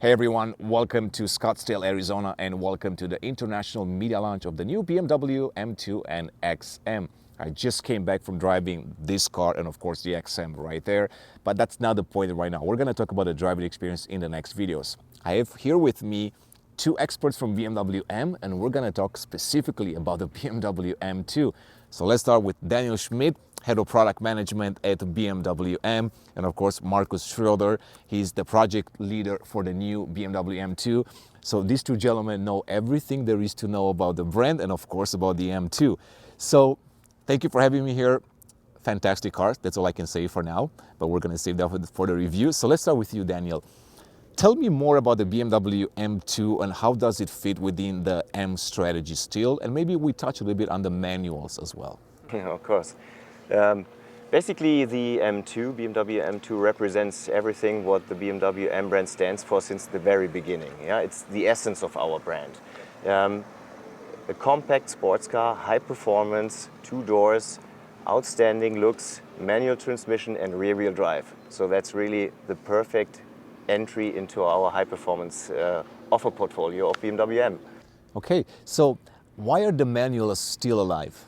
Hey everyone, welcome to Scottsdale, Arizona, and welcome to the international media launch of the new BMW M2 and XM. I just came back from driving this car and of course the XM right there, but that's not the point right now. We're going to talk about the driving experience in the next videos. I have here with me two experts from BMW M, and we're going to talk specifically about the BMW M2. So let's start with Daniel Schmidt, Head of Product Management at BMW M, and of course Markus Schroeder. He's the project leader for the new BMW M2. So these two gentlemen know everything there is to know about the brand and of course about the M2. So thank you for having me here. Fantastic cars, that's all I can say for now, but we're going to save that for the review. So let's start with you, Daniel. Tell me more about the BMW M2 and how does it fit within the M strategy still, and maybe we touch a little bit on the manuals as well. Yeah, of course. Basically, the M2, BMW M2, represents everything what the BMW M brand stands for since the very beginning. Yeah, it's the essence of our brand. A compact sports car, high performance, two doors, outstanding looks, manual transmission and rear-wheel drive. So that's really the perfect entry into our high-performance offer portfolio of BMW M. Okay, so why are the manuals still alive?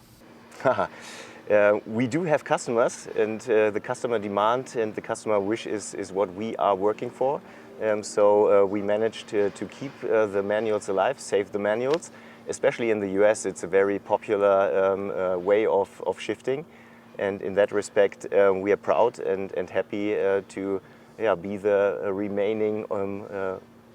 We do have customers, and the customer demand and the customer wish is what we are working for. So we managed to keep the manuals alive, save the manuals. Especially in the US, it's a very popular way of shifting. And in that respect, we are proud and happy to be the remaining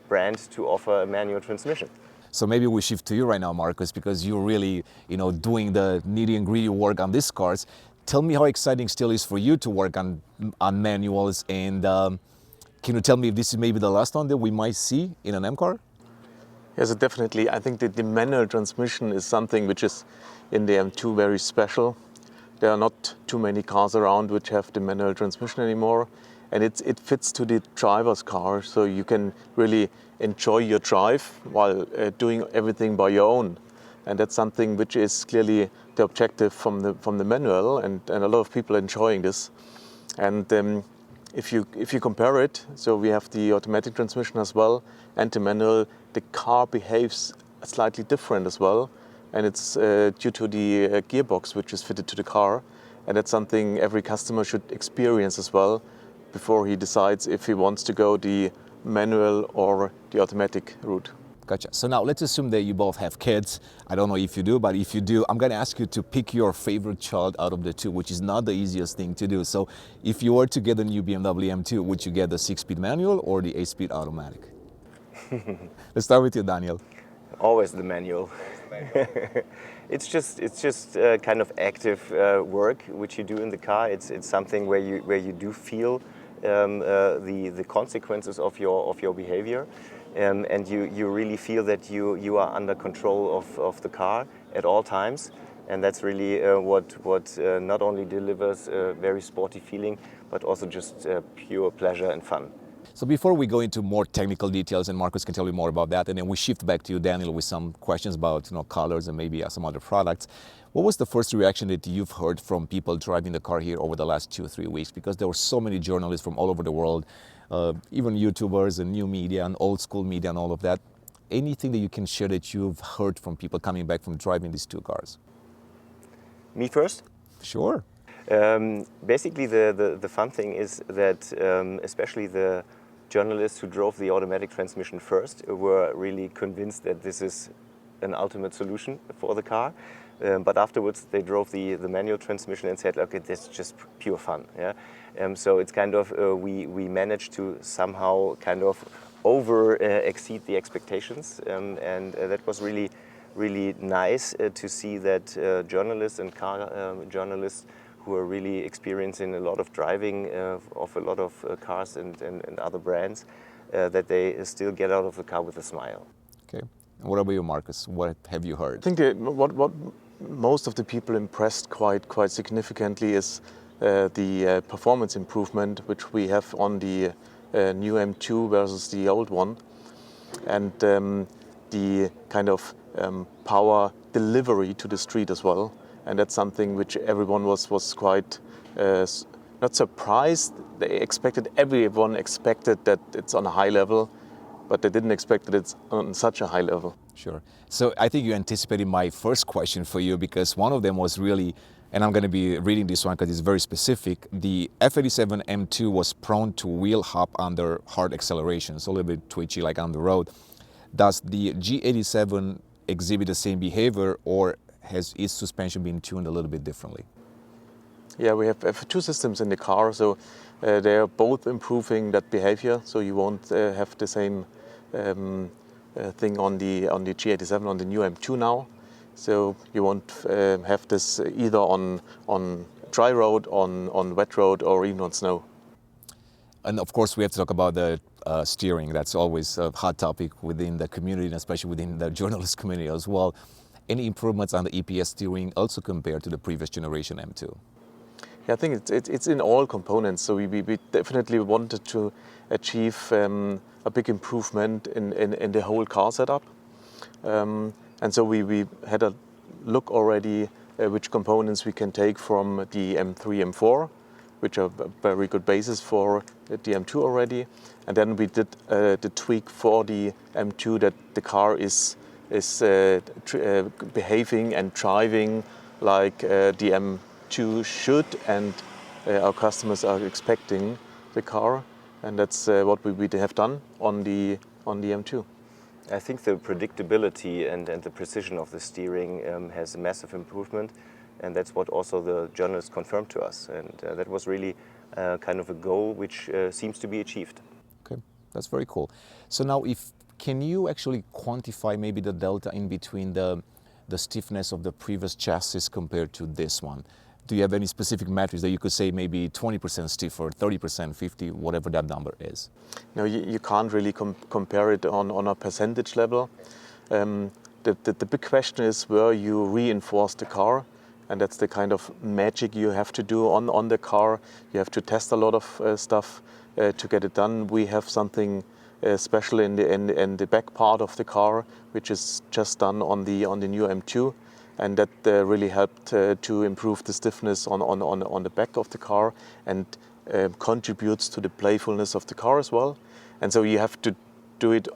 brand to offer a manual transmission. So maybe we shift to you right now, Markus, because you're really, doing the nitty and gritty work on these cars. Tell me how exciting still is for you to work on manuals, and can you tell me if this is maybe the last one that we might see in an M car? Yes, definitely. I think that the manual transmission is something which is in the M2 very special. There are not too many cars around which have the manual transmission anymore. And it fits to the driver's car, so you can really enjoy your drive while doing everything by your own. And that's something which is clearly the objective from the manual, and a lot of people are enjoying this. And if you compare it, so we have the automatic transmission as well, and the manual, the car behaves slightly different as well. And it's due to the gearbox which is fitted to the car. And that's something every customer should experience as well before he decides if he wants to go the manual or the automatic route. Gotcha. So now let's assume that you both have kids. I don't know if you do, but if you do, I'm going to ask you to pick your favorite child out of the two, which is not the easiest thing to do. So if you were to get a new BMW M2, would you get the 6-speed manual or the 8-speed automatic? Let's start with you, Daniel. Always the manual. It's just kind of active work which you do in the car. It's something where you do feel the consequences of your behavior, and you really feel that you are under control of the car at all times, and that's really what not only delivers a very sporty feeling, but also just pure pleasure and fun. So before we go into more technical details, and Markus can tell you more about that, and then we shift back to you, Daniel, with some questions about colors and maybe some other products. What was the first reaction that you've heard from people driving the car here over the last 2 or 3 weeks? Because there were so many journalists from all over the world, even YouTubers and new media and old school media and all of that. Anything that you can share that you've heard from people coming back from driving these two cars? Me first? Sure. Basically, the fun thing is that especially the journalists who drove the automatic transmission first were really convinced that this is an ultimate solution for the car. But afterwards, they drove the manual transmission and said, okay, this is just pure fun. Yeah? So it's kind of, we managed to somehow kind of exceed the expectations. And that was really, really nice to see that journalists and car journalists who are really experiencing a lot of driving of a lot of cars and other brands, that they still get out of the car with a smile. Okay. And what about you, Markus? What have you heard? I think what most of the people impressed quite significantly is the performance improvement which we have on the new M2 versus the old one, and the kind of power delivery to the street as well. And that's something which everyone was quite not surprised. Everyone expected that it's on a high level, but they didn't expect that it's on such a high level. Sure. So I think you anticipated my first question for you, because one of them was really, and I'm going to be reading this one because it's very specific. The F87 M2 was prone to wheel hop under hard accelerations, a little bit twitchy like on the road. Does the G87 exhibit the same behavior, or has its suspension been tuned a little bit differently? Yeah, we have two systems in the car, so they are both improving that behavior. So you won't have the same thing on the G87 on the new M2 now. So you won't have this either on dry road, on wet road, or even on snow. And of course, we have to talk about the steering. That's always a hot topic within the community, and especially within the journalist community as well. Any improvements on the EPS steering also compared to the previous generation M2? Yeah, I think it's in all components. So we definitely wanted to achieve a big improvement in the whole car setup. And so we had a look already which components we can take from the M3, M4, which are a very good basis for the M2 already. And then we did the tweak for the M2 that the car is behaving and driving like the M2 should, and our customers are expecting the car. And that's what we have done on the M2. I think the predictability and the precision of the steering has a massive improvement, and that's what also the journalists confirmed to us. And that was really kind of a goal which seems to be achieved. Okay, that's very cool. So now, can you actually quantify maybe the delta in between the stiffness of the previous chassis compared to this one? Do you have any specific metrics that you could say maybe 20% stiffer, 30%, 50, whatever that number is? No, you can't really compare it on a percentage level. The big question is where you reinforce the car, and that's the kind of magic you have to do on the car. You have to test a lot of stuff to get it done. We have something special in the back part of the car, which is just done on the new M2. And that really helped to improve the stiffness on the back of the car, and contributes to the playfulness of the car as well. And so you have to do it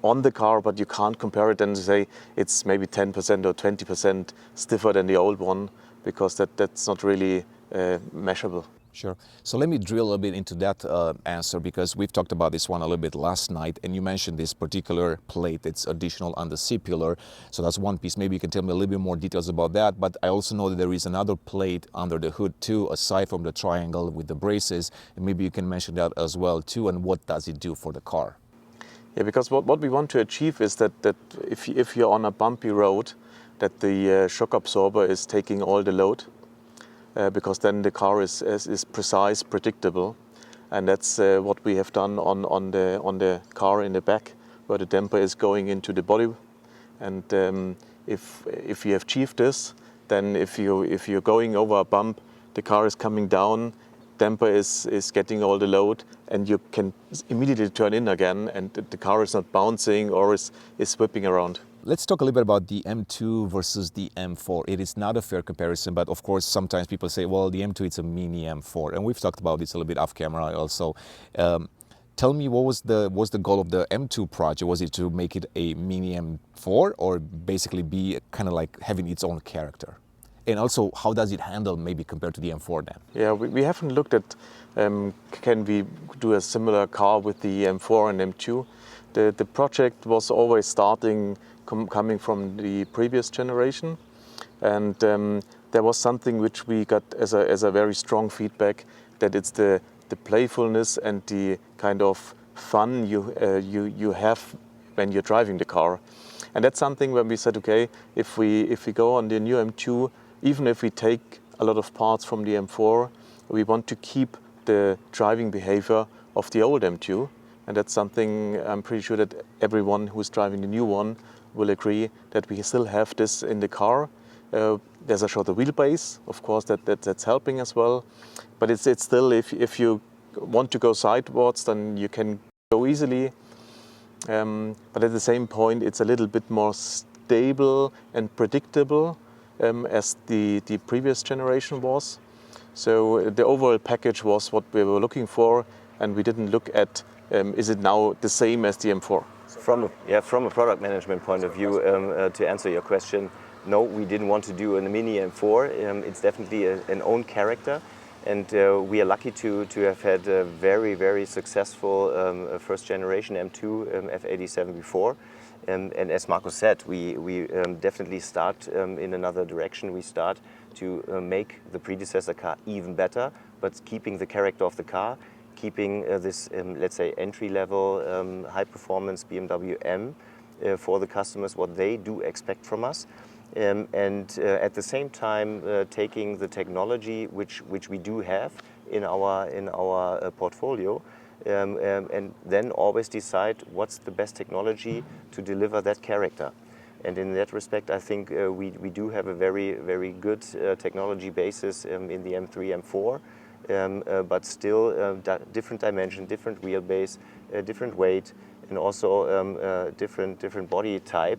on the car, but you can't compare it and say it's maybe 10% or 20% stiffer than the old one, because that's not really measurable. Sure. So let me drill a little bit into that answer, because we've talked about this one a little bit last night, and you mentioned this particular plate that's additional on the C-pillar. So that's one piece. Maybe you can tell me a little bit more details about that. But I also know that there is another plate under the hood too, aside from the triangle with the braces. And maybe you can mention that as well too, and what does it do for the car? Yeah, because what we want to achieve is that if you're on a bumpy road, that the shock absorber is taking all the load. Because then the car is precise, predictable, and that's what we have done on the car in the back, where the damper is going into the body. And if you have achieved this, then if you're going over a bump, the car is coming down, damper is getting all the load, and you can immediately turn in again, and the car is not bouncing or is whipping around. Let's talk a little bit about the M2 versus the M4. It is not a fair comparison, but of course sometimes people say, well, the M2 it's a mini M4, and we've talked about this a little bit off camera also. Tell me, what was the goal of the M2 project? Was it to make it a mini M4, or basically be kind of like having its own character? And also, how does it handle maybe compared to the M4 then? Yeah, we haven't looked at can we do a similar car with the M4 and M2. The project was always starting coming from the previous generation, and there was something which we got as a very strong feedback, that it's the playfulness and the kind of fun you have when you're driving the car. And that's something when we said, okay, if we go on the new M2, even if we take a lot of parts from the M4, we want to keep the driving behavior of the old M2. And that's something I'm pretty sure that everyone who's driving the new one will agree, that we still have this in the car. There's a shorter wheelbase, of course, that's helping as well. But it's still, if you want to go sidewards, then you can go easily. But at the same point, it's a little bit more stable and predictable as the previous generation was. So the overall package was what we were looking for, and we didn't look at is it now the same as the M4. From a product management point of view, to answer your question, no, we didn't want to do a mini M4. It's definitely an own character, and we are lucky to have had a very, very successful first generation M2 F87 before. And as Marco said, we definitely start in another direction. We start to make the predecessor car even better, but keeping the character of the car, keeping this, let's say, entry-level, high-performance BMW M for the customers, what they do expect from us. And at the same time, taking the technology which we do have in our portfolio, and then always decide what's the best technology to deliver that character. And in that respect, I think we do have a very, very good technology basis in the M3, M4, but still different dimension, different wheelbase, different weight, and also different body type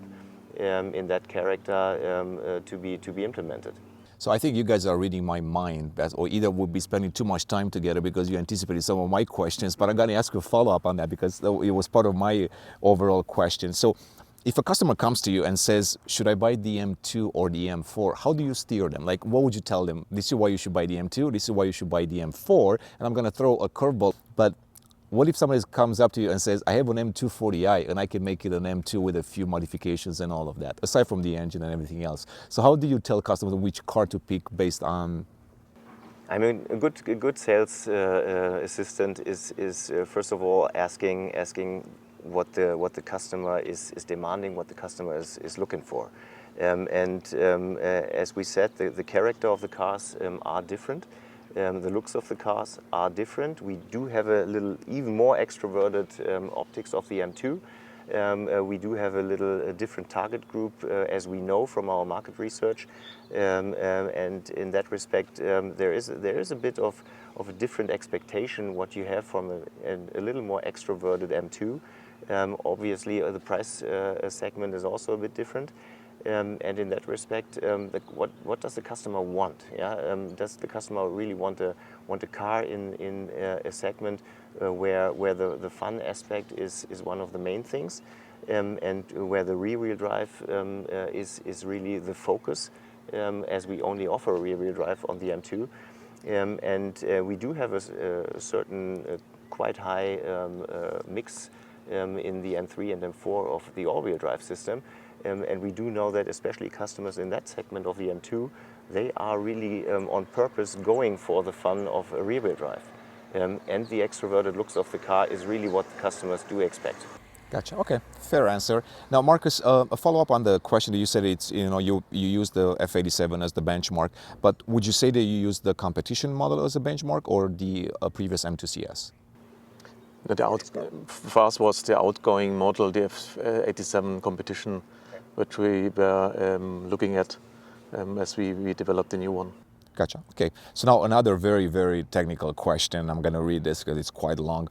in that character to be implemented. So I think you guys are reading my mind, or either we'll be spending too much time together because you anticipated some of my questions, but I'm going to ask you a follow-up on that because it was part of my overall question. So if a customer comes to you and says, should I buy the M2 or the M4, how do you steer them? Like, what would you tell them? This is why you should buy the M2, this is why you should buy the M4, and I'm going to throw a curveball, but what if somebody comes up to you and says, I have an M240i and I can make it an M2 with a few modifications and all of that, aside from the engine and everything else? So how do you tell customers which car to pick based on? I mean, a good sales assistant is first of all asking what the customer is demanding, what the customer is looking for. As we said, the character of the cars are different. The looks of the cars are different. We do have a little even more extroverted optics of the M2. We do have a little different target group, as we know from our market research. And in that respect, there is a bit of a different expectation what you have from a little more extroverted M2. Obviously, the price segment is also a bit different. And in that respect, what does the customer want? Yeah? Does the customer really want a car in a segment where the fun aspect is one of the main things, and where the rear-wheel drive is really the focus, as we only offer rear-wheel drive on the M2. And we do have a certain quite high mix in the M3 and M4 of the all-wheel drive system. And we do know that especially customers in that segment of the M2, they are really on purpose going for the fun of a rear-wheel drive. And the extroverted looks of the car is really what the customers do expect. Gotcha. Okay, fair answer. Now, Marcus, a follow-up on the question that you said it's, you use the F87 as the benchmark, but would you say that you use the competition model as a benchmark or the previous M2 CS? For us was the outgoing model, the F87 competition, which we were looking at as we developed the new one. Gotcha. Okay. So now another very, very technical question. I'm going to read this because it's quite long.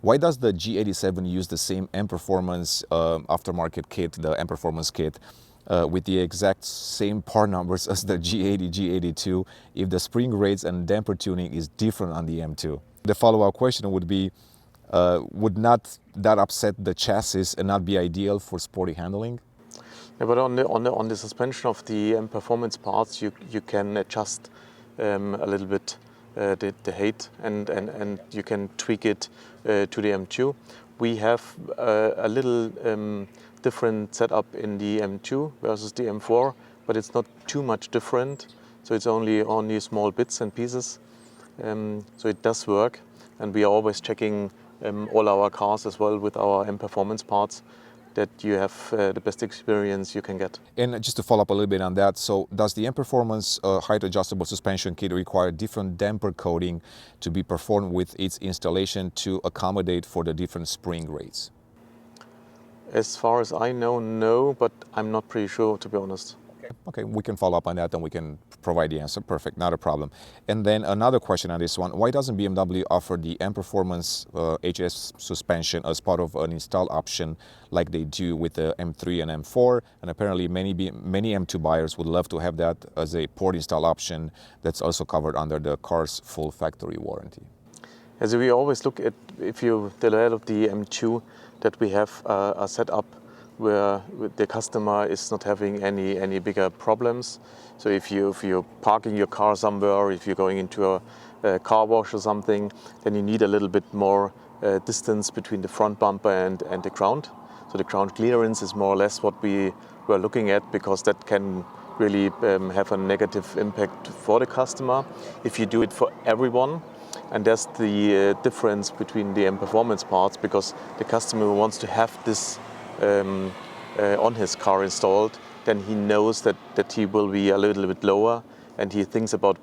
Why does the G87 use the same M Performance aftermarket kit, the M Performance kit, with the exact same part numbers as the G80, G82, if the spring rates and damper tuning is different on the M2? The follow-up question would be, would not that upset the chassis and not be ideal for sporty handling? Yeah, but on the suspension of the M Performance parts, you can adjust a little bit the height and you can tweak it to the M2. We have a little different setup in the M2 versus the M4, but it's not too much different. So it's only small bits and pieces. So it does work, and we are always checking all our cars as well with our M Performance parts, that you have the best experience you can get. And just to follow up a little bit on that, so does the M Performance height adjustable suspension kit require different damper coating to be performed with its installation to accommodate for the different spring rates? As far as I know, no, but I'm not pretty sure, to be honest. Okay, we can follow up on that and we can provide the answer. Perfect, not a problem. And then another question on this one, why doesn't BMW offer the M Performance HS suspension as part of an install option like they do with the M3 and M4? And apparently many M2 buyers would love to have that as a port install option that's also covered under the car's full factory warranty. As we always look at, if you develop the M2, that we have a setup where the customer is not having any bigger problems. So if you're parking your car somewhere, or if you're going into a car wash or something, then you need a little bit more distance between the front bumper and the ground. So the ground clearance is more or less what we were looking at, because that can really have a negative impact for the customer if you do it for everyone. And that's the difference between the M performance parts, because the customer wants to have this on his car installed, then he knows that he will be a little bit lower, and he thinks about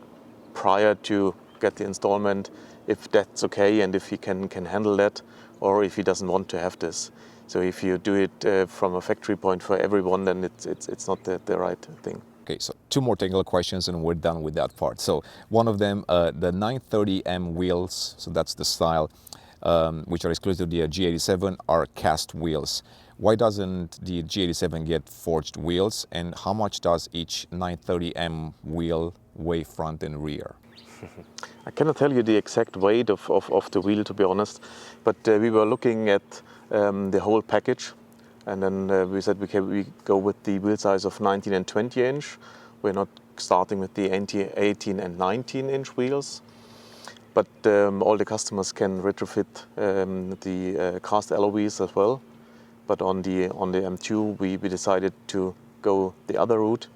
prior to get the installment if that's okay and if he can handle that, or if he doesn't want to have this. So if you do it from a factory point for everyone, then it's not the right thing. Okay, so two more technical questions and we're done with that part. So one of them, the 930M wheels, so that's the style, which are exclusive to the G87, are cast wheels. Why doesn't the G87 get forged wheels, and how much does each 930M wheel weigh front and rear? I cannot tell you the exact weight of the wheel, to be honest, but we were looking at the whole package, and then we said we go with the wheel size of 19 and 20 inch. We're not starting with the 18 and 19 inch wheels, but all the customers can retrofit the cast alloys as well. But on the M2 we decided to go the other route,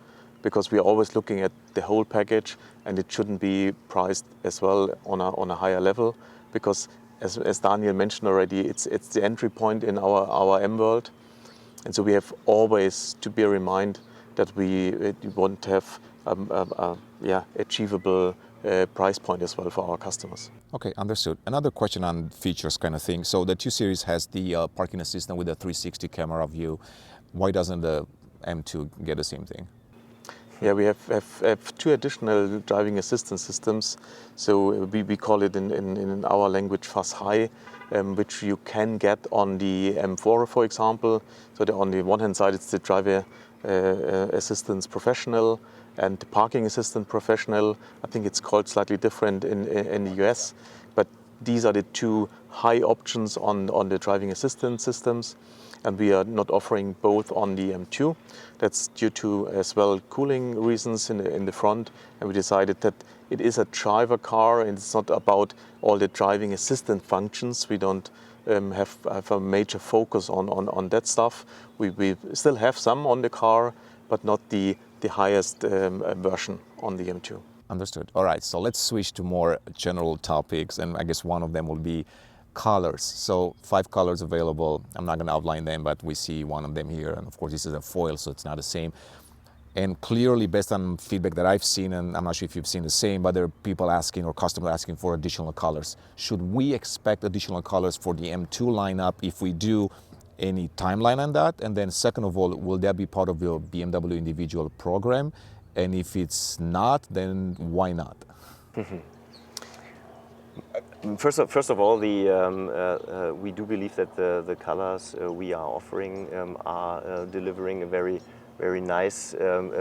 because we are always looking at the whole package, and it shouldn't be priced as well on a higher level, because as Daniel mentioned already, it's the entry point in our M world, and so we have always to bear in mind that we want to have achievable price point as well for our customers. Okay, understood. Another question on features kind of thing. So the 2 Series has the parking assistant with a 360 camera view. Why doesn't the M2 get the same thing? Yeah, we have 2 additional driving assistance systems. So we call it in our language FAS High, which you can get on the M4, for example. So on the one hand side, it's the driver assistance professional and the parking assistant professional. I think it's called slightly different in the US, but these are the 2 high options on the driving assistance systems, and we are not offering both on the M2. That's due to as well cooling reasons in the front, and we decided that it is a driver car and it's not about all the driving assistant functions. We don't have a major focus on that stuff. We still have some on the car, but not the highest version on the M2. Understood. All right, so let's switch to more general topics, and I guess one of them will be colors. So 5 colors available. I'm not going to outline them, but we see one of them here, and of course this is a foil, so it's not the same. And clearly, based on feedback that I've seen, and I'm not sure if you've seen the same, but there are people asking or customers asking for additional colors. Should we expect additional colors for the M2 lineup? If we do, any timeline on that? And then second of all, will that be part of your BMW individual program? And if it's not, then why not? First of all, we do believe that the colors we are offering are delivering a very nice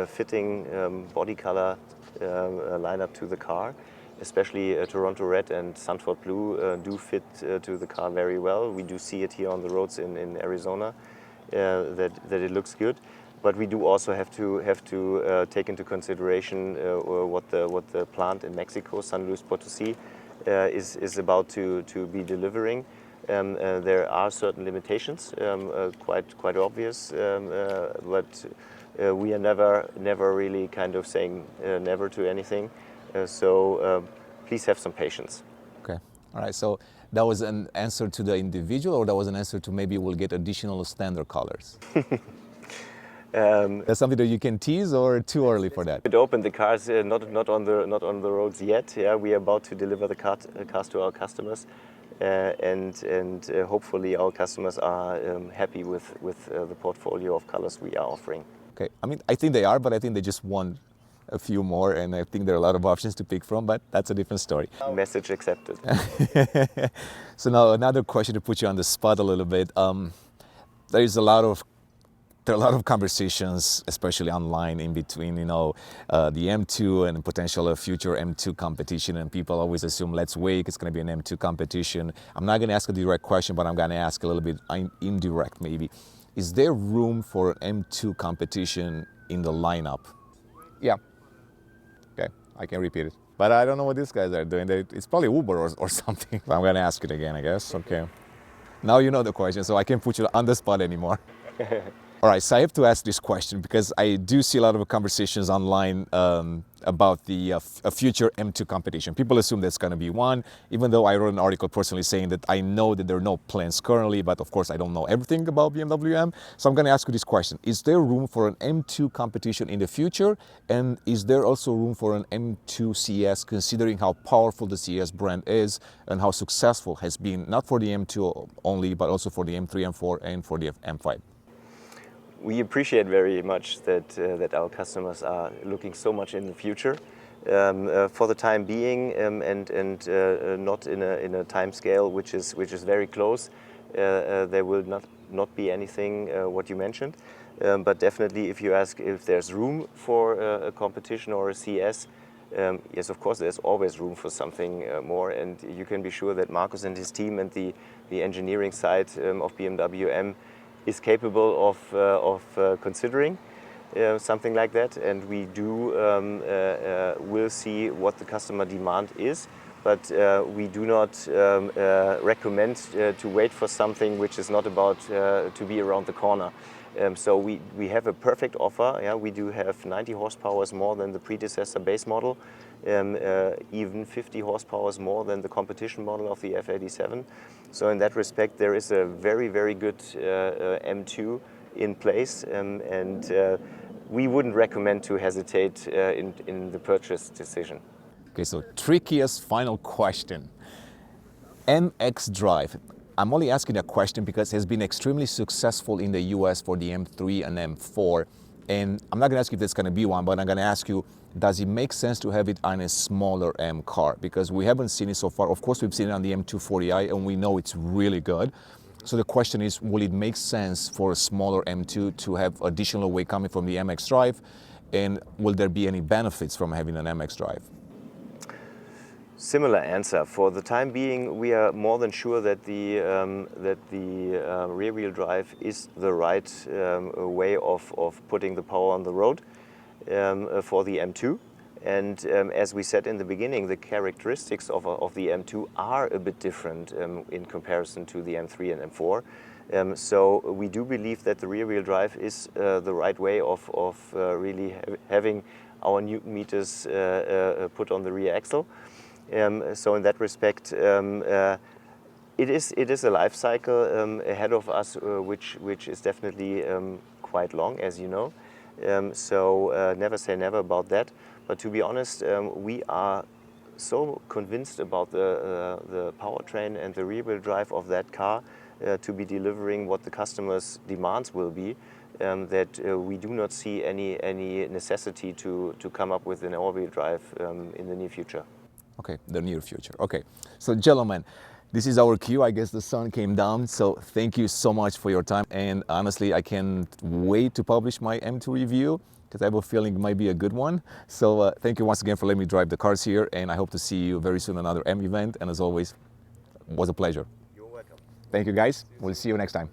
fitting body color lineup to the car. Especially Toronto Red and Sanford Blue do fit to the car very well. We do see it here on the roads in Arizona that it looks good. But we do also have to take into consideration what the plant in Mexico, San Luis Potosí, is about to be delivering. There are certain limitations, quite obvious, but we are never really kind of saying never to anything. So please have some patience. Okay, all right. So that was an answer to the individual, or that was an answer to maybe we'll get additional standard colors? That's something that you can tease, or too early for that? It opened the cars not on the roads yet. Yeah, we are about to deliver the cars to our customers, and hopefully our customers are happy with the portfolio of colors we are offering. Okay, I mean, I think they are, but I think they just want a few more, and I think there are a lot of options to pick from, but that's a different story. Message accepted. So now another question to put you on the spot a little bit. There is a lot of there are a lot of conversations, especially online, in between, the M2 and potential future M2 competition. And people always assume, let's wait, it's going to be an M2 competition. I'm not going to ask a direct question, but I'm going to ask a little bit indirect, maybe. Is there room for an M2 competition in the lineup? Yeah. Okay, I can repeat it. But I don't know what these guys are doing. It's probably Uber or something. I'm going to ask it again, I guess. Okay. Now you know the question, so I can't put you on the spot anymore. All right, so I have to ask this question because I do see a lot of conversations online about the future M2 competition. People assume there's going to be one, even though I wrote an article personally saying that I know that there are no plans currently, but of course I don't know everything about BMW M. So I'm going to ask you this question. Is there room for an M2 competition in the future? And is there also room for an M2 CS, considering how powerful the CS brand is and how successful has been, not for the M2 only, but also for the M3, M4, and for the M5? We appreciate very much that our customers are looking so much in the future. For the time being, and not in a time scale which is very close, there will not be anything what you mentioned. But definitely, if you ask if there's room for a competition or a CS, yes, of course, there's always room for something more, and you can be sure that Markus and his team and the engineering side of BMW M is capable of considering something like that, and we will see what the customer demand is, but we do not recommend to wait for something which is not about to be around the corner. So we have a perfect offer. Yeah, we do have 90 horsepower more than the predecessor base model, even 50 horsepower more than the competition model of the F87. So in that respect, there is a very, very good M2 in place, and we wouldn't recommend to hesitate in the purchase decision. Okay, so trickiest final question. xDrive. I'm only asking that question because it has been extremely successful in the US for the M3 and M4. And I'm not going to ask you if there's going to be one, but I'm going to ask you, does it make sense to have it on a smaller M car? Because we haven't seen it so far. Of course, we've seen it on the M240i, and we know it's really good. So the question is, will it make sense for a smaller M2 to have additional weight coming from the xDrive? And will there be any benefits from having an xDrive? Similar answer. For the time being, we are more than sure that the rear-wheel drive is the right way of putting the power on the road for the M2. And as we said in the beginning, the characteristics of the M2 are a bit different in comparison to the M3 and M4. So we do believe that the rear-wheel drive is the right way of really having our Newton meters put on the rear axle. So in that respect, it is a life cycle ahead of us, which is definitely quite long, as you know. So never say never about that. But to be honest, we are so convinced about the powertrain and the rear-wheel drive of that car to be delivering what the customer's demands will be, that we do not see any necessity to come up with an all-wheel drive in the near future. Okay, the near future. Okay, so gentlemen, this is our cue. I guess the sun came down, so thank you so much for your time. And honestly, I can't wait to publish my M2 review because I have a feeling it might be a good one. So thank you once again for letting me drive the cars here, and I hope to see you very soon at another M event. And as always, it was a pleasure. You're welcome. Thank you, guys. We'll see you next time.